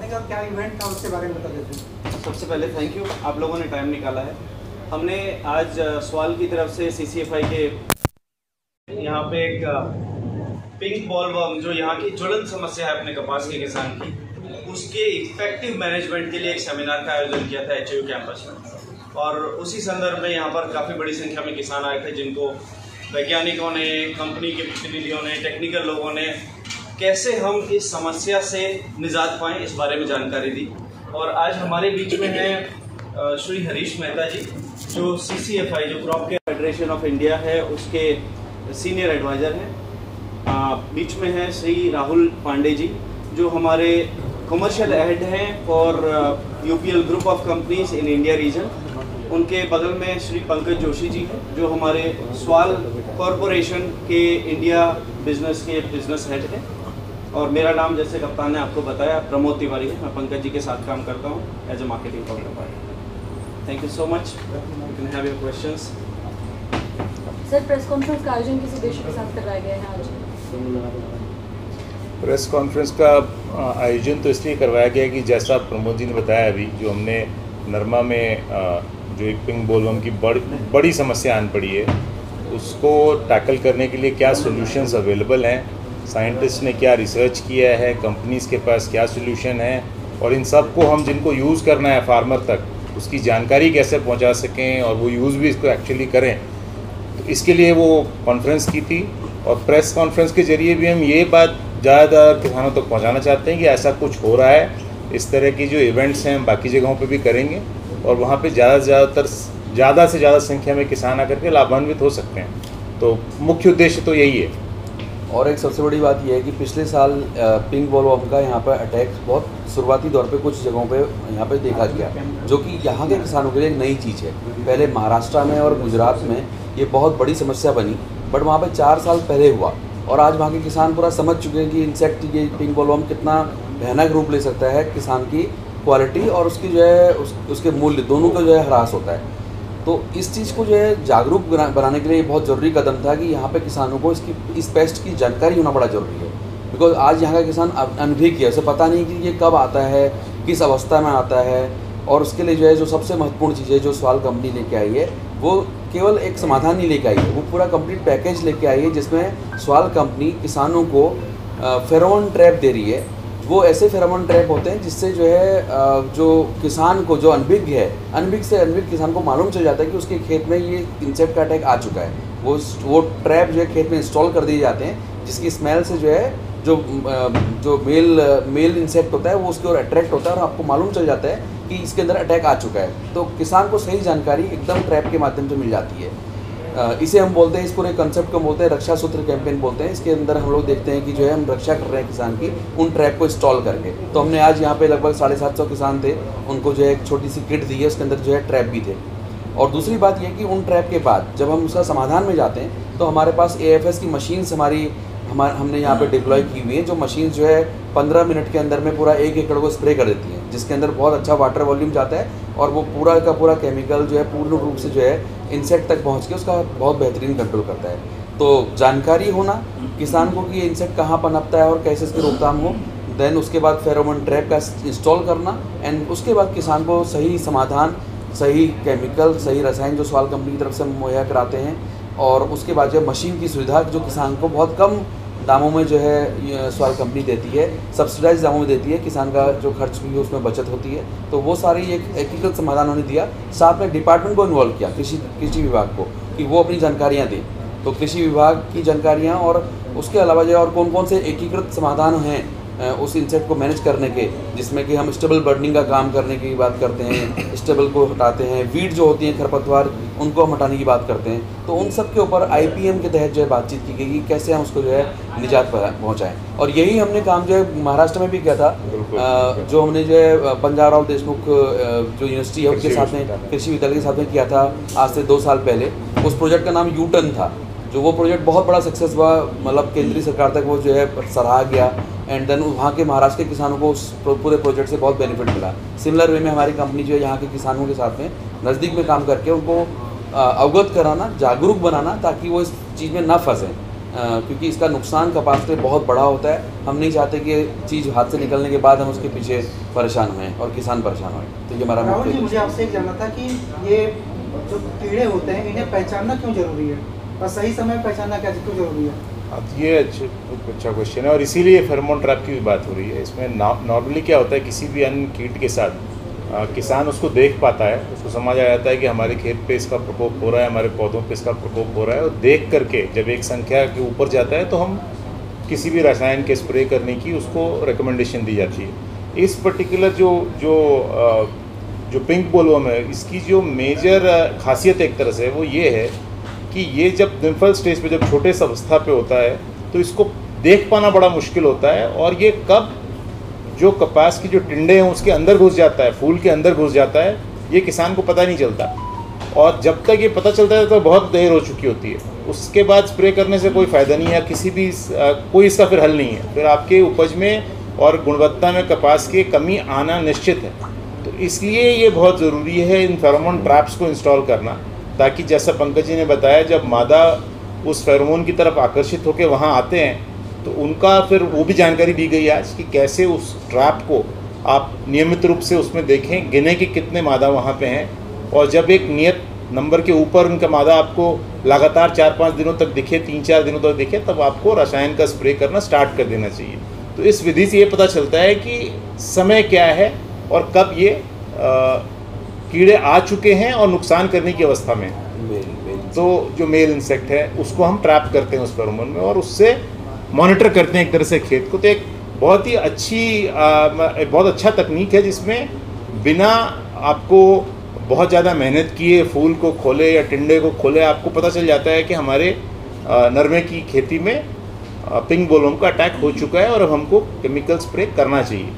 देंगे और क्या इवेंट था उसके बारे में बता देते हैं। सबसे पहले थैंक यू, आप लोगों ने टाइम निकाला है। हमने आज सवाल की तरफ से CCFI के यहाँ पे एक पिंक बॉलवर्म जो यहाँ की ज्वलंत समस्या है अपने कपास के किसान की, उसके इफेक्टिव मैनेजमेंट के लिए एक सेमिनार का आयोजन किया था HU कैंपस में। और उसी संदर्भ में यहाँ पर काफ़ी बड़ी संख्या में किसान आए थे, जिनको वैज्ञानिकों ने, कंपनी के प्रतिनिधियों ने, टेक्निकल लोगों ने कैसे हम इस समस्या से निजात पाएँ इस बारे में जानकारी दी। और आज हमारे बीच में है श्री हरीश मेहता जी, जो CCFI जो crop care federation of India है उसके सीनियर एडवाइज़र हैं। बीच में है श्री राहुल पांडे जी, जो हमारे कमर्शियल हेड हैं for UPL group of companies in India region. उनके बगल में श्री पंकज जोशी जी हैं, जो हमारे स्वाल कॉरपोरेशन के इंडिया बिजनेस के बिजनेस हेड हैं। और मेरा नाम, जैसे कप्तान ने आपको बताया, प्रमोद तिवारी है। मैं पंकज जी के साथ काम करता हूँ as a marketing coordinator. Thank you so much. You can have your questions. Sir, press conference का आयोजन किस उद्देश्य के साथ करवाया गया है आज? प्रेस कॉन्फ्रेंस का आयोजन तो इसलिए करवाया गया कि जैसा प्रमोद जी ने बताया अभी, जो हमने नरमा में जो एक पिंक बोलवर्म की बड़ी समस्या आन पड़ी है, उसको टैकल करने के लिए क्या सॉल्यूशंस अवेलेबल हैं, साइंटिस्ट ने क्या रिसर्च किया है, कंपनीज़ के पास क्या सॉल्यूशन है, और इन सब को हम जिनको यूज़ करना है फार्मर तक, उसकी जानकारी कैसे पहुंचा सकें और वो यूज़ भी इसको एक्चुअली करें। तो इसके लिए वो कॉन्फ्रेंस की थी। और प्रेस कॉन्फ्रेंस के ज़रिए भी हम ये बात ज़्यादातर किसानों तक पहुंचाना चाहते हैं कि ऐसा कुछ हो रहा है। इस तरह की जो इवेंट्स हैं हम बाकी जगहों पे भी करेंगे और वहाँ पे ज़्यादा से ज़्यादा संख्या में किसान आकर के लाभान्वित हो सकते हैं। तो मुख्य उद्देश्य तो यही है। और एक सबसे बड़ी बात यह है कि पिछले साल पिंक बॉलवर्म का यहाँ पर अटैक बहुत शुरुआती दौर पे कुछ जगहों पे यहाँ पे देखा गया, जो कि यहाँ के किसानों के लिए एक नई चीज़ है। पहले महाराष्ट्र में और गुजरात में ये बहुत बड़ी समस्या बनी, बट वहाँ पे 4 साल पहले हुआ और आज वहाँ के किसान पूरा समझ चुके हैं कि इंसेक्ट, ये पिंक बॉलवर्म कितना भयानक रूप ले सकता है, किसान की क्वालिटी और उसकी जो है उसके मूल्य दोनों का जो है ह्रास होता है। तो इस चीज़ को जो है जागरूक बनाने के लिए बहुत ज़रूरी कदम था कि यहाँ पे किसानों को इस पेस्ट की जानकारी होना बड़ा ज़रूरी है। बिकॉज आज यहाँ का किसान अनभिज्ञ है, उसे पता नहीं कि ये कब आता है, किस अवस्था में आता है। और उसके लिए जो है जो सबसे महत्वपूर्ण चीज़ है जो स्वाल कंपनी लेके आई है, वो केवल एक समाधान नहीं लेके आई है, वो पूरा कंप्लीट पैकेज लेके आई है, जिसमें स्वाल कंपनी किसानों को फेरोमोन ट्रैप दे रही है। वो ऐसे फेरोमोन ट्रैप होते हैं जिससे जो है जो किसान को, जो अनभिज्ञ है, अनभिज्ञ किसान को मालूम चल जाता है कि उसके खेत में ये इंसेक्ट का अटैक आ चुका है। वो ट्रैप जो है खेत में इंस्टॉल कर दिए जाते हैं, जिसकी स्मेल से जो है जो मेल इंसेक्ट होता है वो उसकी ओर अट्रैक्ट होता है और आपको मालूम चल जाता है कि इसके अंदर अटैक आ चुका है। तो किसान को सही जानकारी एकदम ट्रैप के माध्यम से मिल जाती है। इसे हम बोलते हैं, इस पूरे कंसेप्ट को बोलते हैं रक्षा सूत्र कैंपेन बोलते हैं। इसके अंदर हम लोग देखते हैं कि जो है हम रक्षा कर रहे हैं किसान की उन ट्रैप को इंस्टॉल करके। तो हमने आज यहाँ पे लगभग 750 किसान थे, उनको जो है एक छोटी सी किट दी है, उसके अंदर जो है ट्रैप भी थे। और दूसरी बात यह कि उन ट्रैप के बाद जब हम उसका समाधान में जाते हैं तो हमारे पास AFS की मशीन्स हमने यहाँ पे डिप्लॉय की हुई है, जो मशीन जो है 15 मिनट के अंदर में पूरा 1 एकड़ को स्प्रे कर देती है, जिसके अंदर बहुत अच्छा वाटर वॉल्यूम जाता है और वो पूरा का पूरा केमिकल जो है पूर्ण रूप से जो है इंसेक्ट तक पहुँच के उसका बहुत बेहतरीन कंट्रोल करता है। तो जानकारी होना किसान को कि ये इंसेक्ट कहाँ पनपता है और कैसे इसकी रोकथाम हो, देन उसके बाद फेरोमोन ट्रैप का इंस्टॉल करना, एंड उसके बाद किसान को सही समाधान, सही केमिकल, सही रसायन जो स्वाल कंपनी की तरफ से मुहैया कराते हैं, और उसके बाद जो मशीन की सुविधा जो किसान को बहुत कम दामों में जो है स्वाल कंपनी देती है, सब्सिडाइज दामों में देती है, किसान का जो खर्च भी है उसमें बचत होती है। तो वो सारी एक एकीकृत समाधान उन्होंने दिया। साथ में डिपार्टमेंट को इन्वॉल्व किया, कृषि विभाग को, कि वो अपनी जानकारियाँ दें। तो कृषि विभाग की जानकारियाँ और उसके अलावा जो और कौन कौन से एकीकृत समाधान हैं उस इंसेक्ट को मैनेज करने के, जिसमें कि हम स्टेबल बर्डनिंग का काम करने की बात करते हैं, स्टेबल को हटाते हैं, वीड जो होती हैं खरपतवार उनको हम हटाने की बात करते हैं। तो उन सब के ऊपर IPM के तहत जो है बातचीत की गई कि कैसे हम उसको जो है निजात पहुँचाएँ। और यही हमने काम जो है महाराष्ट्र में भी किया था, जो हमने जो है पंजाबराव देशमुख जो यूनिवर्सिटी है उनके साथ में, कृषि विद्यालय के साथ में किया था आज से 2 साल पहले। उस प्रोजेक्ट का नाम यूटर्न था, जो वो प्रोजेक्ट बहुत बड़ा सक्सेस हुआ, मतलब केंद्रीय सरकार तक वो जो है सराहा गया, एंड देन वहाँ के महाराष्ट्र के किसानों को उस पूरे प्रोजेक्ट से बहुत बेनिफिट मिला। सिमिलर वे में हमारी कंपनी जो है यहाँ के किसानों के साथ में नज़दीक में काम करके उनको अवगत कराना, जागरूक बनाना, ताकि वो इस चीज़ में ना फंसें। क्योंकि इसका नुकसान कपास पे बहुत बड़ा होता है। हम नहीं चाहते कि चीज़ हाथ से निकलने के बाद हम उसके पीछे परेशान हों और किसान परेशान हों। तो ये हमारा राहुल जी, मुख्य मुझे आपसे एक जानना था कि ये जो कीड़े होते हैं इन्हें पहचानना क्यों जरूरी है और सही समय पहचानना क्या क्यों जरूरी है? अब ये अच्छा क्वेश्चन है और इसीलिए फेरोमोन ट्रैप की भी बात हो रही है। इसमें नॉर्मली क्या होता है, किसी भी अन्य कीट के साथ किसान उसको देख पाता है, उसको समझ आ जाता है कि हमारे खेत पे इसका प्रकोप हो रहा है, हमारे पौधों पे इसका प्रकोप हो रहा है, और देख करके जब एक संख्या के ऊपर जाता है तो हम किसी भी रसायन के स्प्रे करने की उसको रिकमेंडेशन दी जाती है। इस पर्टिकुलर जो पिंक बोलवर्म है, इसकी जो मेजर खासियत एक तरह से वो ये है कि ये जब निम्फल स्टेज पे, जब छोटे अवस्था पे होता है तो इसको देख पाना बड़ा मुश्किल होता है, और ये कब जो कपास की जो टिंडे हैं उसके अंदर घुस जाता है, फूल के अंदर घुस जाता है, ये किसान को पता नहीं चलता। और जब तक ये पता चलता है तो बहुत देर हो चुकी होती है। उसके बाद स्प्रे करने से कोई फ़ायदा नहीं है, किसी भी कोई इसका फिर हल नहीं है। फिर आपके उपज में और गुणवत्ता में कपास की कमी आना निश्चित है। तो इसलिए ये बहुत ज़रूरी है इन फेरोमोन ट्रैप्स को इंस्टॉल करना, ताकि जैसा पंकज जी ने बताया, जब मादा उस फेरोमोन की तरफ आकर्षित होकर वहाँ आते हैं तो उनका फिर वो भी जानकारी दी गई आज कि कैसे उस ट्रैप को आप नियमित रूप से उसमें देखें, गिने कि कितने मादा वहाँ पे हैं, और जब एक नियत नंबर के ऊपर उनका मादा आपको लगातार 4-5 दिनों तक दिखे, 3-4 दिनों तक दिखे, तब आपको रसायन का स्प्रे करना स्टार्ट कर देना चाहिए। तो इस विधि से ये पता चलता है कि समय क्या है और कब ये कीड़े आ चुके हैं और नुकसान करने की अवस्था में। तो जो मेल इंसेक्ट है उसको हम ट्रैप करते हैं उस फेरोमोन में, और उससे मॉनिटर करते हैं एक तरह से खेत को। तो एक बहुत ही बहुत अच्छा तकनीक है जिसमें बिना आपको बहुत ज़्यादा मेहनत किए फूल को खोले या टिंडे को खोले आपको पता चल जाता है कि हमारे नरमे की खेती में पिंक बोलवर्म का अटैक हो चुका है और अब हमको केमिकल स्प्रे करना चाहिए।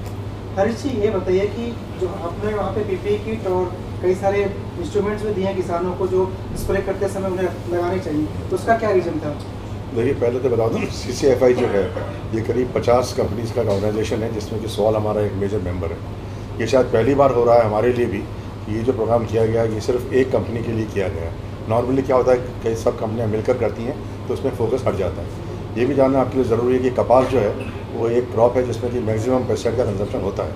हरीश जी, ये बताइए कि जो आपने वहाँ पे पीपीई किट और कई सारे इंस्ट्रूमेंट्स भी दिए हैं किसानों को जो स्प्रे करते समय उन्हें लगाने चाहिए, तो उसका क्या रीज़न था? देखिए, पहले तो बता दूँ, CCFI जो है ये करीब 50 कंपनीज का ऑर्गेनाइजेशन है, जिसमें कि SWAL हमारा एक मेजर मेंबर है। ये शायद पहली बार हो रहा है हमारे लिए भी, ये जो प्रोग्राम किया गया ये सिर्फ एक कंपनी के लिए किया गया है। नॉर्मली क्या होता है, कई सब कंपनियां मिलकर करती हैं तो उसमें फोकस हट जाता है। ये भी जानना आपके लिए ज़रूरी है कि कपास जो है वो एक क्रॉप है जिसमें कि मैक्सिमम पेस्टिसाइड का कंजप्शन होता है,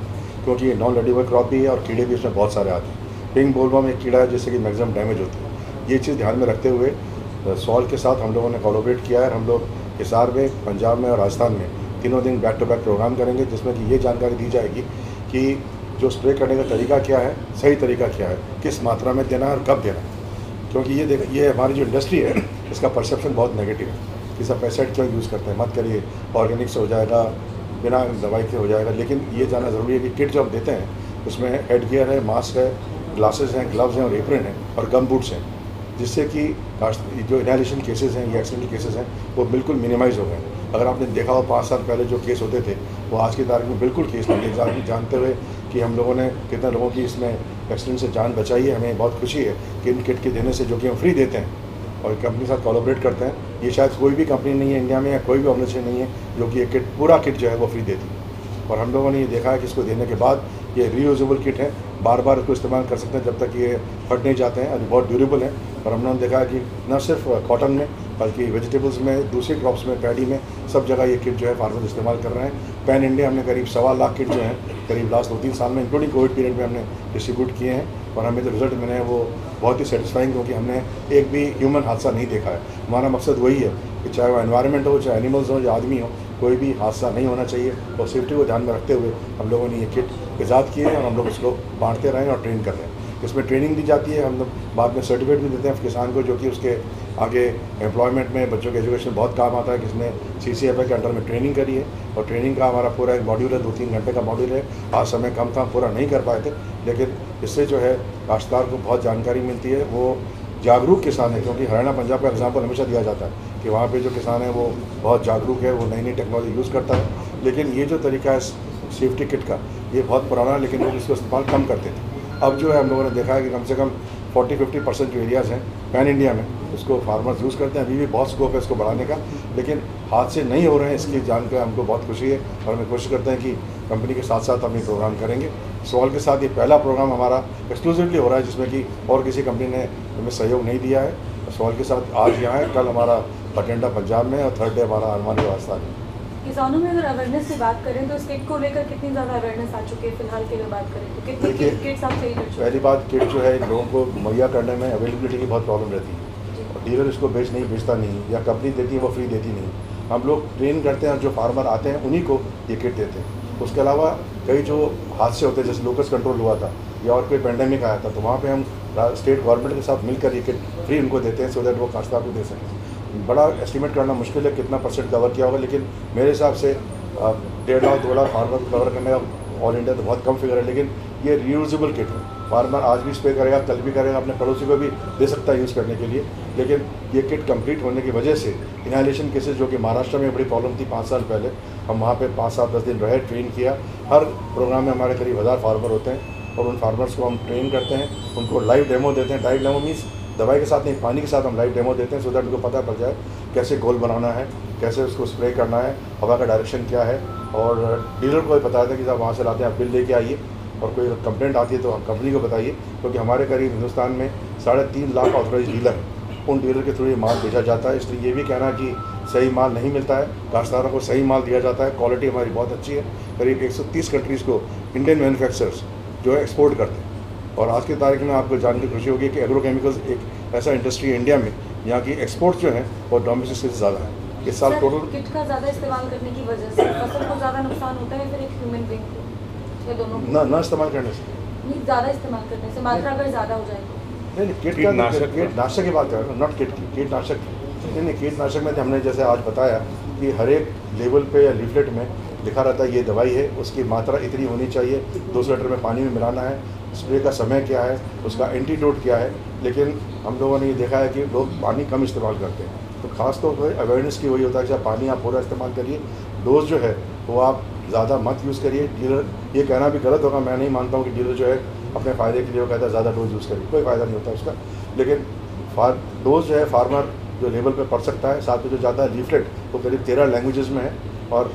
क्योंकि ये नॉन लेडिबल क्रॉप भी है और कीड़े भी इसमें बहुत सारे आते हैं। पिंक बोलवर्म एक कीड़ा है जिससे कि मैक्सिमम डैमेज होती है। ये चीज़ ध्यान में रखते हुए SWAL के साथ हम लोगों ने कोलैबोरेट किया है। हम लोग हिसार में, पंजाब में और राजस्थान में तीनों दिन बैक टू बैक प्रोग्राम करेंगे, जिसमें कि ये जानकारी दी जाएगी कि जो स्प्रे करने का तरीका क्या है, सही तरीका क्या है, किस मात्रा में देना है और कब देना है। क्योंकि ये हमारी जो इंडस्ट्री है इसका परसेप्शन बहुत नेगेटिव है कि सब पेस्टिसाइड क्यों यूज़ करते हैं, मत करिए, ऑर्गेनिक से हो जाएगा, बिना दवाई के हो जाएगा। लेकिन ये जानना ज़रूरी है कि किट जो हम देते हैं उसमें हेड गियर है, मास्क है, ग्लासेस हैं, ग्लव्स हैं और एप्रन है और गम बूट्स हैं, जिससे कि जो इनहेलेशन केसेस हैं या एक्सीडेंटल केसेस हैं वो बिल्कुल मिनिमाइज़ हो गए। अगर आपने देखा हो 5 साल पहले जो केस होते थे वो आज की तारीख में बिल्कुल केस नहीं है। जानते हुए कि हम लोगों ने कितने लोगों की इसमें एक्सीडेंट से जान बचाई है, हमें बहुत खुशी है कि इन किट के देने से, जो कि हम फ्री देते हैं और कंपनी के साथ कोलैबोरेट करते हैं। ये शायद कोई भी कंपनी नहीं है इंडिया में या कोई भी ऑर्गेनाइजेशन नहीं है जो कि ये किट, पूरा किट जो है वो फ्री देती है। और हम लोगों ने ये देखा है कि इसको देने के बाद ये रीयूजेबल किट है, बार बार इसको इस्तेमाल कर सकते हैं जब तक ये फट नहीं जाते हैं, और बहुत ड्यूरेबल है। और हमने देखा है कि न सिर्फ कॉटन में बल्कि वेजिटेबल्स में, दूसरी क्रॉप्स में, पैडी में, सब जगह ये किट जो है फार्मर्स इस्तेमाल कर रहे हैं। पैन इंडिया हमने करीब 1.25 लाख किट जो हैं करीब लास्ट 2-3 साल में, इंक्लूडिंग कोविड पीरियड में, हमने डिस्ट्रीब्यूट किए हैं। और हमें जो रिजल्ट मिले हैं वो बहुत ही सेटिस्फाइंग, क्योंकि हमने एक भी ह्यूमन हादसा नहीं देखा है। हमारा मकसद वही है कि चाहे वो एनवायरनमेंट हो, चाहे एनिमल्स हो, या आदमी हो, कोई भी हादसा नहीं होना चाहिए। और सेफ्टी को ध्यान में रखते हुए हम लोगों ने ये किट ईजाद किए हैं और हम लोग इसको बांटते रहें और ट्रेन कर रहे हैं। इसमें ट्रेनिंग दी जाती है, हम लोग बाद में सर्टिफिकेट भी देते हैं किसान को, जो कि उसके आगे एम्प्लॉयमेंट में, बच्चों के एजुकेशन बहुत काम आता है। किसने CCFI के अंडर में ट्रेनिंग करी है और ट्रेनिंग का हमारा पूरा एक मॉड्यूल है, 2-3 घंटे का मॉड्यूल है। आज समय कम था, पूरा नहीं कर पाए थे, लेकिन इससे जो है काश्तकार को बहुत जानकारी मिलती है। वो जागरूक किसान है, क्योंकि हरियाणा पंजाब का एग्जाम्पल हमेशा दिया जाता है कि वहाँ पे जो किसान है वो बहुत जागरूक है, वो नई नई टेक्नोलॉजी यूज़ करता है। लेकिन ये जो तरीका है सेफ्टी किट का, ये बहुत पुराना है, लेकिन लोग इसको इस्तेमाल कम करते थे। अब जो है हम लोगों ने देखा है कि कम से कम 40-50% जो एरियाज़ हैं पैन इंडिया में उसको फार्मर्स यूज़ करते हैं। अभी भी बहुत स्कोप है इसको बढ़ाने का, लेकिन हाथ से नहीं हो रहे हैं। इसकी जानकर हमको बहुत खुशी है और हमें कोशिश करते हैं कि कंपनी के साथ साथ हम ये प्रोग्राम करेंगे। SWAL के साथ ये पहला प्रोग्राम हमारा एक्सक्लूसिवली हो रहा है, जिसमें कि और किसी कंपनी ने हमें सहयोग नहीं दिया है। SWAL के साथ आज यहाँ है, कल हमारा बठिंडा पंजाब में और थर्ड डे हमारा हनुमान राजस्थान में। किसानों में अगर अवेयरनेस की बात करें तो इस किट को लेकर कितनी ज़्यादा अवेयरनेस आ चुकी है फिलहाल की अगर बात करें तो कितनी देखिए, किट्स आप सही कर चुके पहली बात किट जो है लोगों को मुहैया करने में अवेलेबिलिटी की बहुत प्रॉब्लम रहती है, और डीलर इसको बेचता नहीं, या कंपनी देती है वो फ्री देती नहीं। हम लोग ट्रेन करते हैं, जो फार्मर आते हैं उन्हीं को ये किट देते हैं। उसके अलावा कई जो हादसे होते हैं, जैसे लोकस कंट्रोल हुआ था या और कोई पेंडेमिक आया था, तो वहाँ पे हम स्टेट गवर्नमेंट के साथ मिलकर ये किट फ्री उनको देते हैं, सो दैट वो काश्तकार को दे सकें। बड़ा एस्टिमेट करना मुश्किल है कितना % कवर किया होगा, लेकिन मेरे हिसाब से 1.5 लाख 2 लाख फार्मर को कवर करने का ऑल इंडिया तो बहुत कम फिगर है, लेकिन ये रीयूजेबल किट है। फार्मर आज भी स्प्रे करेगा, कल भी करेगा, अपने पड़ोसी को भी दे सकता है यूज़ करने के लिए। लेकिन ये किट कंप्लीट होने की वजह से इनहेलेशन केसेस, जो कि महाराष्ट्र में बड़ी प्रॉब्लम थी 5 साल पहले, हम वहाँ पे 5 7 10 दिन रहे, ट्रेन किया। हर प्रोग्राम में हमारे करीब 1000 फार्मर होते हैं, और उन फार्मर्स को हम ट्रेन करते हैं, उनको लाइव डेमो देते हैं। लाइव डेमो मीन्स दवाई के साथ नहीं, पानी के साथ हम लाइव डेमो देते हैं, सो दैट उनको पता पड़ जाए कैसे गोल बनाना है, कैसे उसको स्प्रे करना है, हवा का डायरेक्शन क्या है। और डीलर को भी बताया था कि साहब वहाँ से लाते हैं, आप बिल लेके आइए, और कोई कंप्लेंट आती है तो हम कंपनी को बताइए, क्योंकि हमारे करीब हिंदुस्तान में 3.5 लाख ऑथराइज डीलर हैं। उन डीलर के थ्रू ये माल बेचा जाता है। इसलिए ये भी कहना कि सही माल नहीं मिलता है, काश्तकारों को सही माल दिया जाता है। क्वालिटी हमारी बहुत अच्छी है। करीब 130 कंट्रीज़ को इंडियन मैन्युफैक्चरर्स जो है एक्सपोर्ट करते हैं। और आज की तारीख में आपको जान के खुशी होगी कि एग्रोकेमिकल्स एक ऐसा इंडस्ट्री है इंडिया में यहाँ की एक्सपोर्ट जो है वो डोमेस्टिक से ज़्यादा है। इस साल टोटल किट का ज़्यादा इस्तेमाल करने की वजह से फसल को ज़्यादा नुकसान होता है, फिर एक ह्यूमन बीइंग को, या दोनों को? ना इस्तेमाल करने से नहीं, ज़्यादा इस्तेमाल करने से मात्रा अगर ज़्यादा हो जाए तो? नहीं, कीटनाशक की बात कर रहा हूँ, नॉट किट की, कीटनाशक की। नहीं, कीटनाशक में तो हमने जैसे आज बताया कि हर एक लेवल पे या लीफलेट में लिखा रहता है ये दवाई है, उसकी मात्रा इतनी होनी चाहिए, 200 लीटर में पानी में मिलाना है, स्प्रे का समय क्या है, उसका एंटीडोट क्या है। लेकिन हम लोगों ने ये देखा है कि लोग पानी कम इस्तेमाल करते हैं, तो खास तौर पर अवेयरनेस की वही होता है कि पानी आप पूरा इस्तेमाल करिए, डोज जो है वो आप ज़्यादा मत यूज़ करिए। डीलर ये कहना भी गलत होगा, मैं नहीं मानता हूँ कि डीलर जो है अपने फ़ायदे के लिए वो कहता है ज़्यादा डोज यूज़ करिए, कोई फ़ायदा नहीं होता उसका। लेकिन डोज जो है फार्मर जो लेवल पे पढ़ सकता है, साथ में जो जाता है लीफलेट वो करीब 13 लैंग्वेजेस में है, और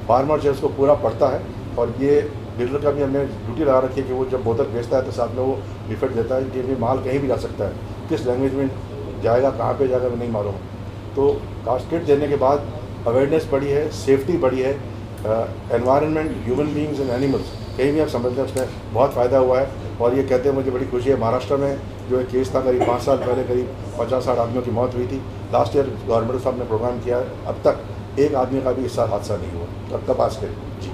फार्मर जो है उसको पूरा पढ़ता है। और ये डीलर का भी हमने ड्यूटी लगा रखी है कि वो जब बोतल बेचता है तो साथ में वो लीफलेट देता है कि ये माल कहीं भी जा सकता है, किस लैंग्वेज में जाएगा, कहाँ पे जाएगा, नहीं मालूम। तो कास्ट किट देने के बाद अवेयरनेस बढ़ी है, सेफ्टी बढ़ी है, environment, human beings and animals कहीं भी आप समझते हैं उसमें बहुत फ़ायदा हुआ है। और ये कहते हैं मुझे बड़ी खुशी है, महाराष्ट्र में जो एक केस था करीब 5 साल पहले करीब 50-60 आदमियों की मौत हुई थी। लास्ट ईयर गवर्नमेंट साहब ने प्रोग्राम किया है, अब तक एक आदमी का भी इस साल हादसा नहीं हुआ अब तक पास के। जी,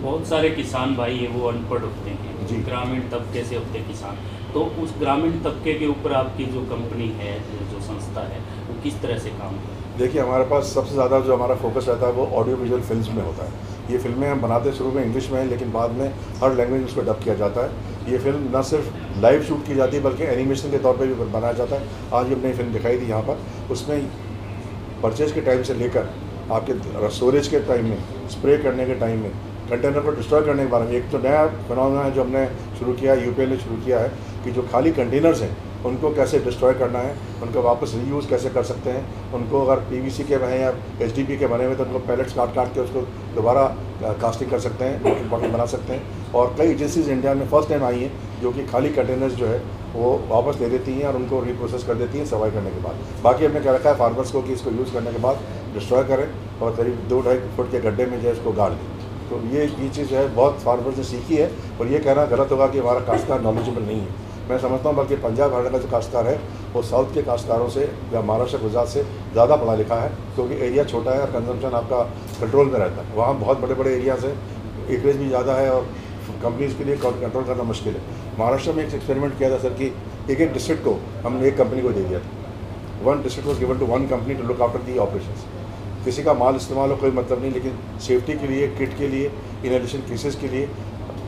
बहुत सारे किसान भाई है वो अनपढ़ होते हैं जी, ग्रामीण तबके से होते हैं किसान, तो उस ग्रामीण तबके के ऊपर आपकी जो कंपनी है, जो संस्था है, वो किस तरह से काम करती है? देखिए हमारे पास सबसे ज़्यादा जो हमारा फोकस रहता है वो ऑडियो विजुअल फिल्म्स में होता है। ये फिल्में हम बनाते शुरू में इंग्लिश में हैं, लेकिन बाद में हर लैंग्वेज में उसको डब किया जाता है। ये फिल्म न सिर्फ लाइव शूट की जाती है बल्कि एनिमेशन के तौर पे भी बनाया जाता है। आज हमने फिल्म दिखाई थी यहाँ पर, उसमें परचेज के टाइम से लेकर आपके स्टोरेज के टाइम में, स्प्रे करने के टाइम में, कंटेनर को डिस्ट्रॉय करने के बारे में। एक तो नया फिनोमेना है जो हमने शुरू किया है, यूपीएल ने शुरू किया है, कि जो खाली कंटेनर्स हैं उनको कैसे डिस्ट्रॉय करना है, उनको वापस रीयूज़ कैसे कर सकते हैं। उनको अगर पीवीसी के बने या एचडीपी के बने हुए तो उनको पैलेट्स काट के उसको दोबारा कास्टिंग कर सकते हैं, बॉटल बना सकते हैं। और कई एजेंसीज इंडिया में फर्स्ट टाइम आई हैं जो कि खाली कंटेनर्स जो है वो वापस दे देती हैं और उनको रीप्रोसेस कर देती हैं सफाई करने के बाद। बाकी हमने क्या रखा है फार्मर्स को कि इसको यूज़ करने के बाद डिस्ट्रॉय करें और करीब 2-2.5 फुट के गड्ढे में जो है इसको गाड़ दें। तो ये चीज़ जो है बहुत फार्मर्स ने सीखी है, और ये कहना गलत होगा कि हमारा काश्तकार नॉलेजेबल नहीं है। मैं समझता हूँ बल्कि पंजाब हरियाणा का जो काश्तकार है वो साउथ के काश्तकारों से या महाराष्ट्र गुजरात से ज़्यादा पढ़ा लिखा है, क्योंकि एरिया छोटा है और कंजम्पशन आपका कंट्रोल में रहता है। वहाँ बहुत बड़े बड़े एरियाज़ हैं, एकरेज भी ज़्यादा है और कंपनीज़ के लिए कंट्रोल करना मुश्किल है। महाराष्ट्र में एक एक्सपेरिमेंट किया था सर कि एक डिस्ट्रिक्ट को हमने एक कंपनी को दे दिया था। 1 district was given to 1 company to look after the operations. किसी का माल इस्तेमाल हो कोई मतलब नहीं, लेकिन सेफ्टी के लिए, किट के लिए, इनहेलेशन केसेस के लिए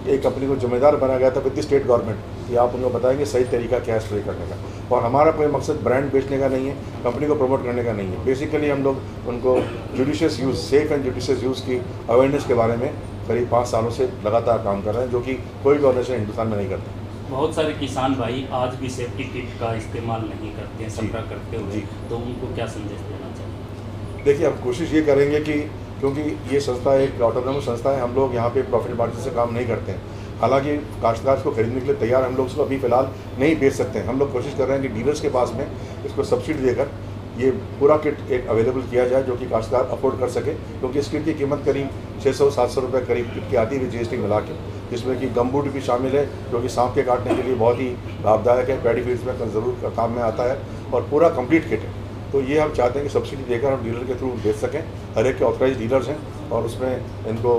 एक कंपनी को जिम्मेदार बनाया गया था विद द स्टेट गवर्नमेंट कि आप उनको बताएंगे सही तरीका क्या है स्प्रे करने का। और हमारा कोई मकसद ब्रांड बेचने का नहीं है, कंपनी को प्रमोट करने का नहीं है। बेसिकली हम लोग उनको judicious use, safe and judicious use की अवेयरनेस के बारे में करीब 5 सालों से लगातार काम कर रहे हैं, जो कि कोई भी ऑर्गेनाइजेशन हिंदुस्तान में नहीं करता। बहुत सारे किसान भाई आज भी सेफ्टी किट का इस्तेमाल नहीं करते हैं, सफर करते हुए, तो उनको क्या संदेश देना चाहिए? देखिए हम कोशिश ये करेंगे कि क्योंकि ये संस्था एक ऑटोनोमस संस्था है, हम लोग यहाँ पे प्रॉफिट मार्जिन से काम नहीं करते हैं। हालांकि काश्तकार को खरीदने के लिए तैयार, हम लोग उसको अभी फ़िलहाल नहीं बेच सकते हैं। हम लोग कोशिश कर रहे हैं कि डीलर्स के पास में इसको सब्सिडी देकर ये पूरा किट एक अवेलेबल किया जाए जो कि काश्तकार अफोर्ड कर सके, क्योंकि इस किट की कीमत करीब 600-700 रुपये करीब किट की आती है GST मिला के, जिसमें कि गमबूट भी शामिल है जो कि सांप के काटने के लिए बहुत ही लाभदायक है, पैडी फील्ड्स में ज़रूर काम में आता है और पूरा कंप्लीट किट है। तो ये हम चाहते हैं कि सब्सिडी देकर हम डीलर के थ्रू बेच सकें, हर एक के ऑथराइज डीलर्स हैं और उसमें इनको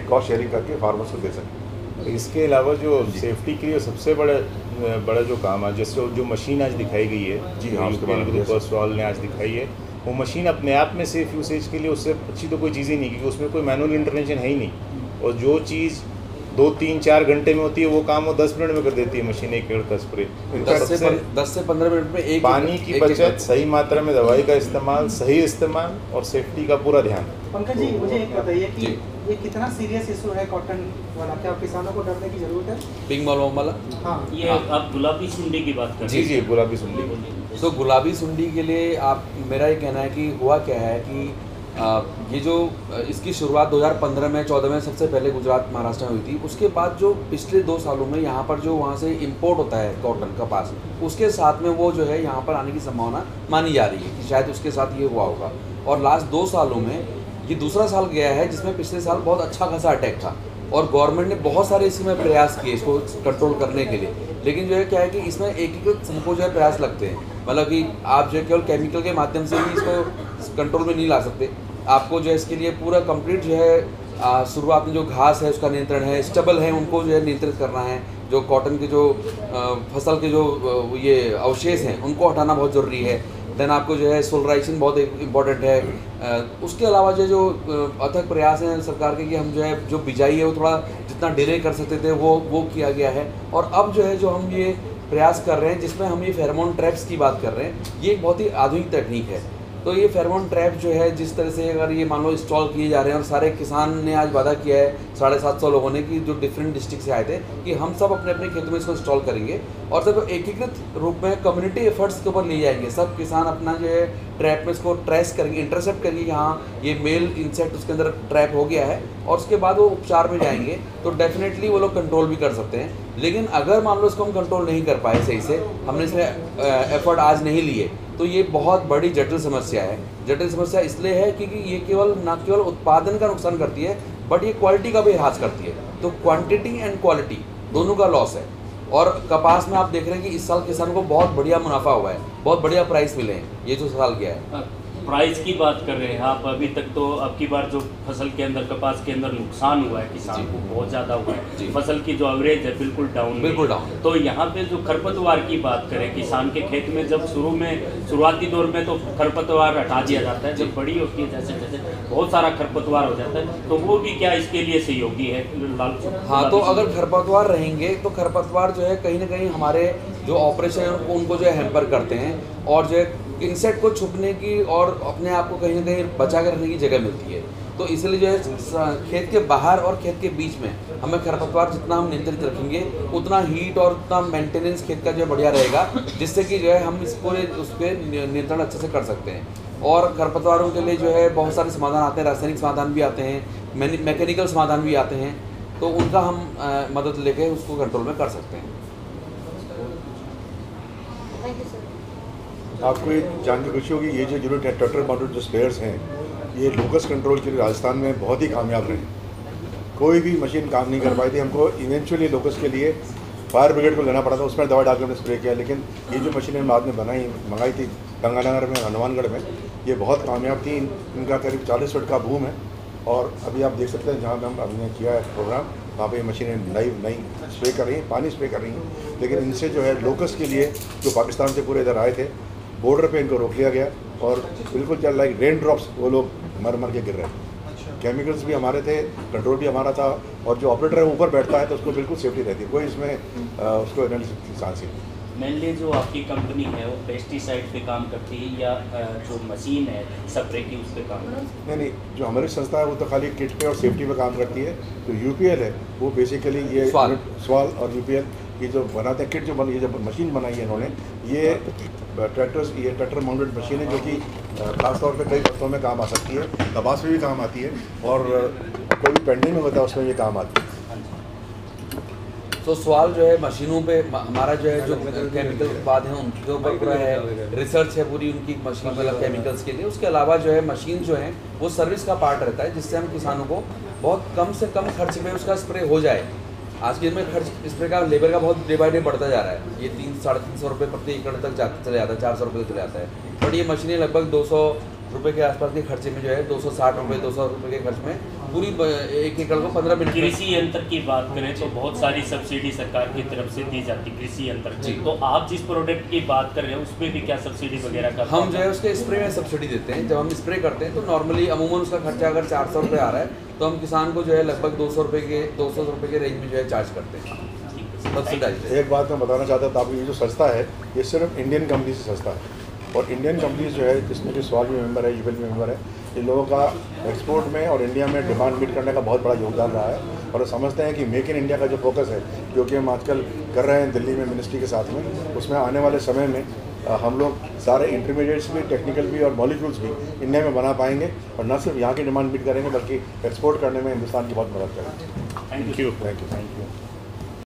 कॉस्ट शेयरिंग करके फार्मर्स को दे सकें। इसके अलावा जो सेफ्टी के लिए सबसे बड़ा जो काम है, जैसे जो मशीन आज दिखाई गई है, जी हाँ, उसके बारे में ग्रुप स्वाल ने आज दिखाई है, वो मशीन अपने आप में सेफ यूसेज के लिए उससे अच्छी तो कोई चीज़ ही नहीं, क्योंकि उसमें कोई मैनुअल इंटरवेंशन है ही नहीं। और जो चीज़ 2-3-4 घंटे में होती है वो काम वो 10 मिनट में कर देती है मशीन, एक पेड़ का स्प्रे। 10 से 15 मिनट में एक पानी की बचत, सही मात्रा में दवाई का इस्तेमाल, सही इस्तेमाल और सेफ्टी का पूरा ध्यान। पंकज जी, मुझे एक बताइए कि ये कितना सीरियस इशू है कॉटन वाला, क्या किसानों को डरने की जरूरत है? पिंक बॉलवर्म वाला? हाँ, ये आप गुलाबी सुंडी की बात कर रहे हैं? जी, गुलाबी सुंडी। तो गुलाबी सुंडी के लिए मेरा ये कहना है कि हुआ क्या है कि ये जो इसकी शुरुआत 2015 में 14 में सबसे पहले गुजरात महाराष्ट्र में हुई थी। उसके बाद जो पिछले 2 सालों में यहाँ पर जो वहाँ से इंपोर्ट होता है कॉटन कपास, उसके साथ में वो जो है यहाँ पर आने की संभावना मानी जा रही है कि शायद उसके साथ ये हुआ होगा। और लास्ट 2 सालों में ये दूसरा साल गया है जिसमें पिछले साल बहुत अच्छा खासा अटैक था और गवर्नमेंट ने बहुत सारे इसमें प्रयास किए इसको कंट्रोल करने के लिए, लेकिन जो है क्या है कि इसमें एकीकृत हमको जो है प्रयास लगते हैं। मतलब कि आप जो है केवल केमिकल के माध्यम से ही इसको कंट्रोल में नहीं ला सकते, आपको जो है इसके लिए पूरा कंप्लीट जो है शुरुआत में जो घास है उसका नियंत्रण है, स्टबल है उनको जो है नियंत्रित करना है, जो कॉटन के जो फसल के जो ये अवशेष हैं उनको हटाना बहुत ज़रूरी है। देन आपको जो है सोलराइजेशन बहुत इम्पॉर्टेंट है। उसके अलावा जो अथक प्रयास हैं सरकार के कि हम जो है जो बिजाई है वो थोड़ा जितना डिले कर सकते थे वो किया गया है। और अब जो है जो हम ये प्रयास कर रहे हैं जिसमें हम ये फेरोमोन ट्रैप्स की बात कर रहे हैं, ये एक बहुत ही आधुनिक तकनीक है। तो ये फेरोमोन ट्रैप जो है जिस तरह से अगर ये मान लो इंस्टॉल किए जा रहे हैं और सारे किसान ने आज वादा किया है 750 लोगों ने कि जो डिफरेंट डिस्ट्रिक्ट से आए थे कि हम सब अपने अपने खेतों में इसको इंस्टॉल करेंगे और सब एकीकृत रूप में कम्युनिटी एफर्ट्स के ऊपर ले जाएंगे। सब किसान अपना जो है ट्रैप में इसको ट्रेस करेंगे, इंटरसेप्ट करेंगे कि हाँ ये मेल इंसेक्ट उसके अंदर ट्रैप हो गया है और उसके बाद वो उपचार में जाएंगे तो डेफिनेटली वो लोग कंट्रोल भी कर सकते हैं। लेकिन अगर मान लो इसको हम कंट्रोल नहीं कर पाए सही से, हमने इसमें एफर्ट आज नहीं लिए, तो ये बहुत बड़ी जटिल समस्या है। जटिल समस्या इसलिए है क्योंकि ये न केवल उत्पादन का नुकसान करती है बट ये क्वालिटी का भी ह्रास करती है। तो क्वांटिटी एंड क्वालिटी दोनों का लॉस है। और कपास में आप देख रहे हैं कि इस साल किसानों को बहुत बढ़िया मुनाफा हुआ है, बहुत बढ़िया प्राइस मिले हैं ये जो साल गया है। प्राइस की बात कर रहे हैं आप, अभी तक तो अब की बार जो फसल के अंदर कपास के अंदर नुकसान हुआ है किसान को बहुत ज़्यादा हुआ है, फसल की जो एवरेज है बिल्कुल डाउन। तो यहाँ पे जो खरपतवार की बात करें, किसान के खेत में जब शुरुआती दौर में तो खरपतवार हटा दिया जाता है, जब बड़ी होती है जैसे जैसे बहुत सारा खरपतवार हो जाता है, तो वो भी क्या इसके लिए सहयोगी है? हाँ, तो अगर खरपतवार रहेंगे तो खरपतवार जो है कहीं ना कहीं हमारे जो ऑपरेशन है उनको जो है हैम्पर करते हैं और जो है इंसेक्ट को छुपने की और अपने आप को कहीं ना कहीं बचा कर रखने की जगह मिलती है। तो इसलिए जो है खेत के बाहर और खेत के बीच में हमें खरपतवार जितना हम नियंत्रित रखेंगे उतना हीट और उतना मेंटेनेंस खेत का जो है बढ़िया रहेगा, जिससे कि जो है हम उस पर नियंत्रण अच्छे से कर सकते हैं। और खरपतवारों के लिए जो है बहुत सारे समाधान आते हैं, रासायनिक समाधान भी आते हैं, मैकेनिकल समाधान भी आते हैं, तो उनका हम मदद लेके उसको कंट्रोल में कर सकते हैं। आपको ये जान के खुशी होगी, ये जो ट्रैक्टर माउंटेड जो स्प्रेयर्स हैं ये लोकस कंट्रोल के लिए राजस्थान में बहुत ही कामयाब रहे। कोई भी मशीन काम नहीं कर पाई थी, हमको इवेंचुअली लोकस के लिए फायर ब्रिगेड को लेना पड़ा था, उसमें दवा डालकर हमने स्प्रे किया। लेकिन ये जो मशीनें हम बाद में मंगाई थी गंगानगर में, हनुमानगढ़ में, ये बहुत कामयाब थी। इनका करीब 40 फुट का बूम है और अभी आप देख सकते हैं जहाँ पे हम हमने किया है प्रोग्राम, वहाँ पे ये मशीनें नई स्प्रे कर रही हैं, पानी स्प्रे कर रही हैं। लेकिन इनसे जो है लोकस के लिए जो पाकिस्तान से पूरे इधर आए थे, बॉर्डर पे इनको रोक लिया गया और बिल्कुल चल लाइक रेन ड्रॉप्स वो लोग मर के गिर रहे थे। केमिकल्स भी हमारे थे, कंट्रोल भी हमारा था और जो ऑपरेटर है ऊपर बैठता है तो उसको बिल्कुल सेफ्टी रहती है, कोई इसमें उसको एनालिसिस चांस ही नहीं। मेनली जो आपकी कंपनी है वो पेस्टिसाइड पे काम करती है या जो मशीन है स्प्रे की उस पर काम करती है? नहीं, जो हमारी संस्था है वो तो खाली किट पे और सेफ्टी पे काम करती है। जो यूपीएल है वो बेसिकली ये स्वाल और यूपीएल ये जो बनाते हैं किट, ये जो मशीन बनाई है इन्होंने, ये ट्रैक्टर माउंटेड मशीन है जो कि खासतौर पे कई वक्तों में काम आ सकती है, कपास में भी काम आती है और कोई भी पेंडिंग में होता है उसमें ये काम आती है। तो सवाल जो है मशीनों पे हमारा जो है जो केमिकल उत्पाद हैं उनके ऊपर पूरा है, रिसर्च है पूरी उनकी मशीन मतलब केमिकल्स के लिए। उसके अलावा जो है मशीन जो है वो सर्विस का पार्ट रहता है, जिससे हम किसानों को बहुत कम से कम खर्च में उसका स्प्रे हो जाए। आज के दिन में खर्च स्प्रे का लेबर का बहुत डे बाई डे बढ़ता जा रहा है। ये 300-350 रुपये प्रति एकड़ तक चले जाता है, 400 रुपये तक चले जाता है। बट ये मशीनें लगभग 200 रुपये के आसपास के खर्चे में जो है 260 रुपये 200 रुपये के खर्च में पूरी 1 एकड़ को 15 मिनट। कृषि यंत्र की बात करें तो बहुत सारी सब्सिडी सरकार की तरफ से दी जाती है कृषि यंत्र की। तो आप जिस प्रोडक्ट की बात कर रहे हैं उसमें भी क्या सब्सिडी वगैरह का? हम जो है उसके स्प्रे में सब्सिडी देते हैं। जब हम स्प्रे करते हैं तो नॉर्मली अमूमन उसका खर्चा अगर 400 रुपये आ रहा है तो हम किसान को जो है लगभग 200 रुपये के रेंज में जो है चार्ज करते हैं सब्सिडाइज। एक बात मैं बताना चाहता था, आपको ये जो सस्ता है ये सिर्फ इंडियन कंपनी से सस्ता है। और इंडियन कंपनीज जो है जिसमें कि स्वाल भी मेंबर है, यूएल भी मेंबर है, इन लोगों का एक्सपोर्ट में और इंडिया में डिमांड मीट करने का बहुत बड़ा योगदान रहा है। और वो समझते हैं कि मेक इन इंडिया का जो फोकस है जो कि हम आजकल कर रहे हैं दिल्ली में मिनिस्ट्री के साथ में, उसमें आने वाले समय में हम लोग सारे इंटरमीडिएट्स भी, टेक्निकल भी और मॉलिक्यूल्स भी इंडिया में बना पाएंगे और न सिर्फ यहाँ की डिमांड मीट करेंगे बल्कि एक्सपोर्ट करने में हिंदुस्तान की बहुत मदद करेंगे। Thank you. Thank you.